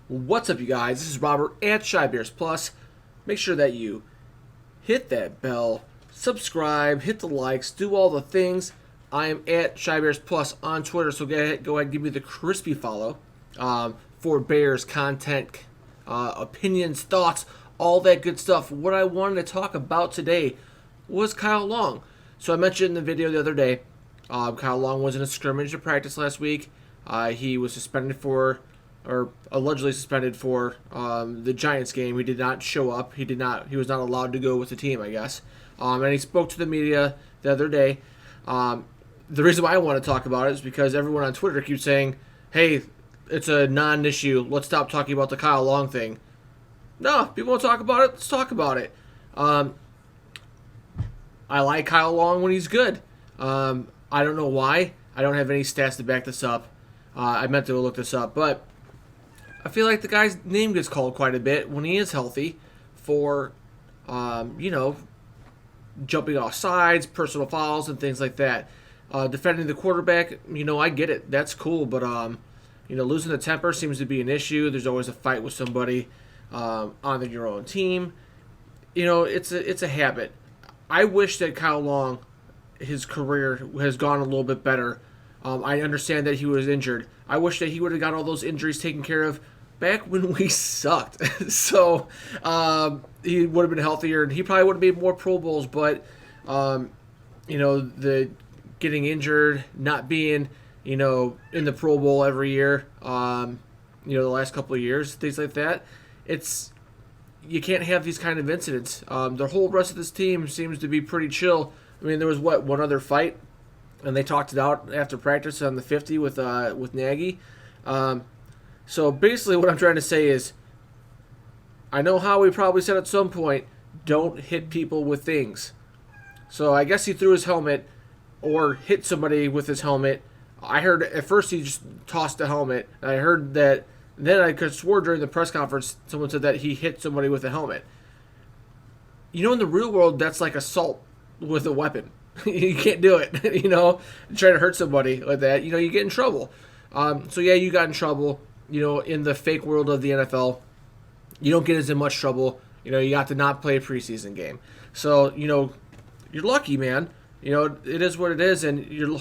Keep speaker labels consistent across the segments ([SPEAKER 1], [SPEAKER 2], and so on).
[SPEAKER 1] What's up, you guys? This is Robert at Shy Bears Plus. Make sure that you hit that bell, subscribe, hit the likes, do all the things. I am at Shy Bears Plus on Twitter, so go ahead and give me the crispy follow for Bears content, opinions, thoughts, all that good stuff. What I wanted to talk about today was Kyle Long. So I mentioned in the video the other day, Kyle Long was in a scrimmage at practice last week. He was suspended for, or allegedly suspended for, the Giants game. He did not show up. He was not allowed to go with the team, I guess. And he spoke to the media the other day. The reason why I want to talk about it is because everyone on Twitter keeps saying, hey, it's a non-issue. Let's stop talking about the Kyle Long thing. No, people want to talk about it. Let's talk about it. I like Kyle Long when he's good. I don't know why. I don't have any stats to back this up. I meant to look this up, but I feel like the guy's name gets called quite a bit when he is healthy for, jumping off sides, personal fouls, and things like that. Defending the quarterback, I get it. That's cool, but, losing the temper seems to be an issue. There's always a fight with somebody on your own team. It's a habit. I wish that Kyle Long, his career has gone a little bit better. I understand that he was injured. I wish that he would have got all those injuries taken care of back when we sucked. So he would have been healthier, and he probably would have made more Pro Bowls. But the getting injured, not being in the Pro Bowl every year, the last couple of years, things like that. You can't have these kind of incidents. The whole rest of this team seems to be pretty chill. I mean, there was one other fight, and they talked it out after practice on the 50 with Nagy. So basically, what I'm trying to say is, I know Howie probably said at some point, don't hit people with things. So I guess he threw his helmet or hit somebody with his helmet. I heard at first he just tossed the helmet. I heard that. Then I could swore during the press conference someone said that he hit somebody with a helmet. In the real world, that's like assault with a weapon. You can't do it, try to hurt somebody like that. You get in trouble. So yeah, you got in trouble, in the fake world of the NFL. You don't get as in much trouble. You got to not play a preseason game. So, you're lucky, man. It is what it is, and I'm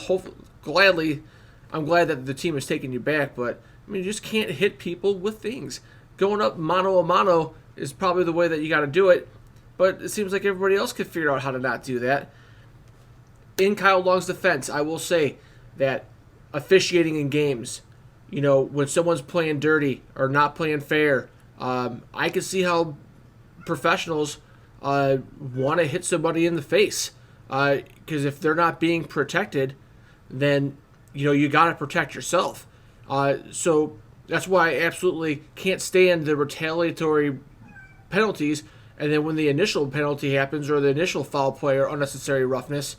[SPEAKER 1] glad that the team has taken you back, but you just can't hit people with things. Going up mano a mano is probably the way that you got to do it, but it seems like everybody else could figure out how to not do that. In Kyle Long's defense, I will say that officiating in games, when someone's playing dirty or not playing fair, I can see how professionals want to hit somebody in the face. Because if they're not being protected, then, you got to protect yourself. So that's why I absolutely can't stand the retaliatory penalties. And then when the initial penalty happens or the initial foul play or unnecessary roughness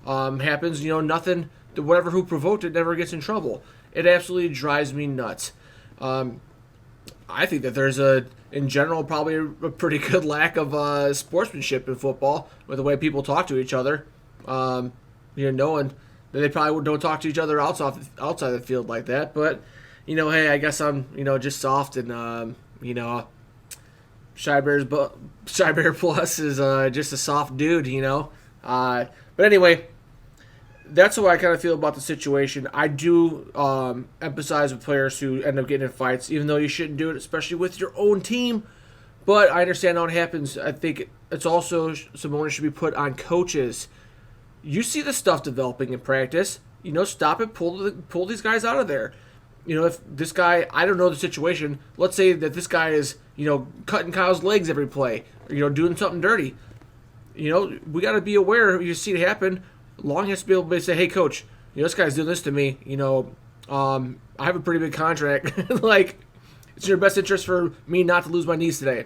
[SPEAKER 1] happens, nothing, whatever who provoked it never gets in trouble. It absolutely drives me nuts. I think that there's in general, probably a pretty good lack of sportsmanship in football with the way people talk to each other. Knowing that they probably don't talk to each other outside the field like that. But, hey, I guess I'm, just soft and, Shy Bear Plus is just a soft dude, But anyway, that's how I kind of feel about the situation. I do empathize with players who end up getting in fights, even though you shouldn't do it, especially with your own team. But I understand how it happens. I think it's also some onus should be put on coaches. You see the stuff developing in practice. Stop it. Pull these guys out of there. If this guy, I don't know the situation. Let's say that this guy is, cutting Kyle's legs every play, or, doing something dirty. We got to be aware. You see it happen. Long has to be able to say, hey, coach, this guy's doing this to me. I have a pretty big contract. It's in your best interest for me not to lose my knees today.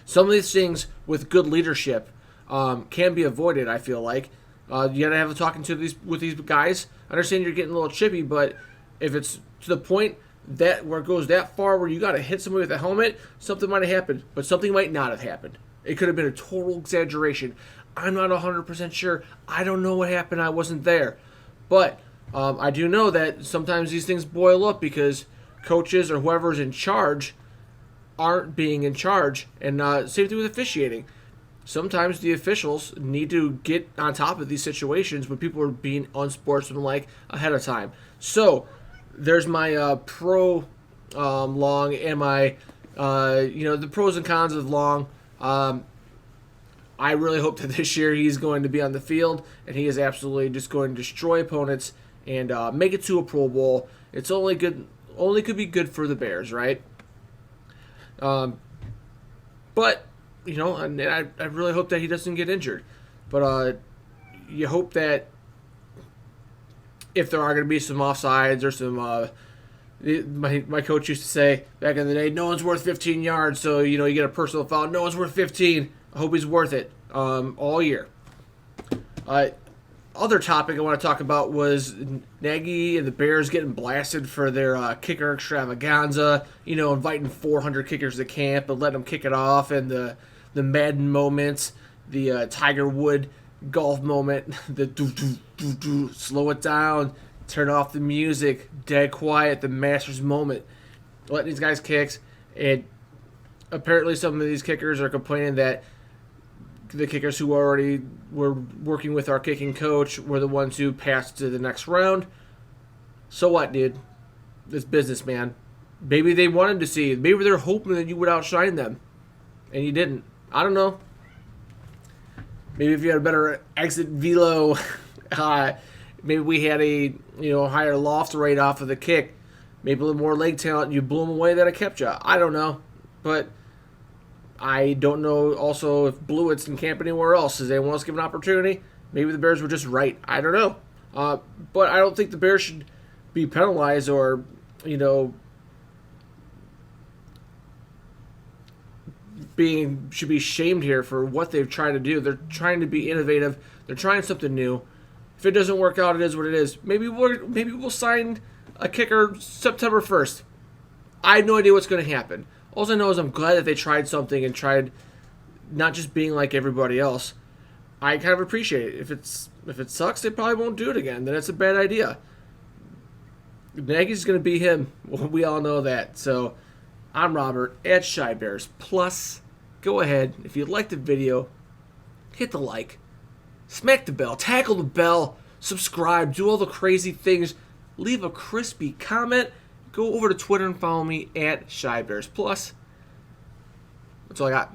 [SPEAKER 1] Some of these things with good leadership can be avoided, I feel like. You got to have a talking with these guys. I understand you're getting a little chippy, but if it's to the point that where it goes that far where you got to hit somebody with a helmet, something might have happened, but something might not have happened. It could have been a total exaggeration. I'm not 100% sure. I don't know what happened. I wasn't there. But I do know that sometimes these things boil up because coaches or whoever's in charge aren't being in charge. And same thing with officiating. Sometimes the officials need to get on top of these situations when people are being unsportsmanlike ahead of time. So there's my pro Long and my the pros and cons of Long. I really hope that this year he's going to be on the field and he is absolutely just going to destroy opponents and make it to a Pro Bowl. It's only could be good for the Bears, right? But and I really hope that he doesn't get injured. But you hope that if there are going to be some offsides or some, my coach used to say back in the day, no one's worth 15 yards. So you get a personal foul. No one's worth 15. I hope he's worth it all year. Other topic I want to talk about was Nagy and the Bears getting blasted for their kicker extravaganza. Inviting 400 kickers to camp and letting them kick it off, and the Madden moments, the Tiger Wood golf moment, the slow it down, turn off the music, dead quiet, the Masters moment, letting these guys kicks. And apparently some of these kickers are complaining that the kickers who already were working with our kicking coach were the ones who passed to the next round. So what, dude? This business, man. Maybe they wanted to see. Maybe they're hoping that you would outshine them, and you didn't. I don't know. Maybe if you had a better exit velo, maybe we had a higher loft rate off of the kick, maybe a little more leg talent, and you blew them away, that I kept you. I don't know, but I don't know also if Blewett's in camp anywhere else. Does anyone else give an opportunity? Maybe the Bears were just right. I don't know. But I don't think the Bears should be penalized or, should be shamed here for what they've tried to do. They're trying to be innovative. They're trying something new. If it doesn't work out, it is what it is. Maybe we'll sign a kicker September 1st. I have no idea what's going to happen. All I know is I'm glad that they tried something and tried not just being like everybody else. I kind of appreciate it. If it sucks, they probably won't do it again. Then it's a bad idea. Nagy's going to be him. Well, we all know that. So I'm Robert at Shy Bears Plus. Go ahead, if you liked the video, hit the like, smack the bell, tackle the bell, subscribe, do all the crazy things, leave a crispy comment. Go over to Twitter and follow me at Shy Bears Plus. That's all I got.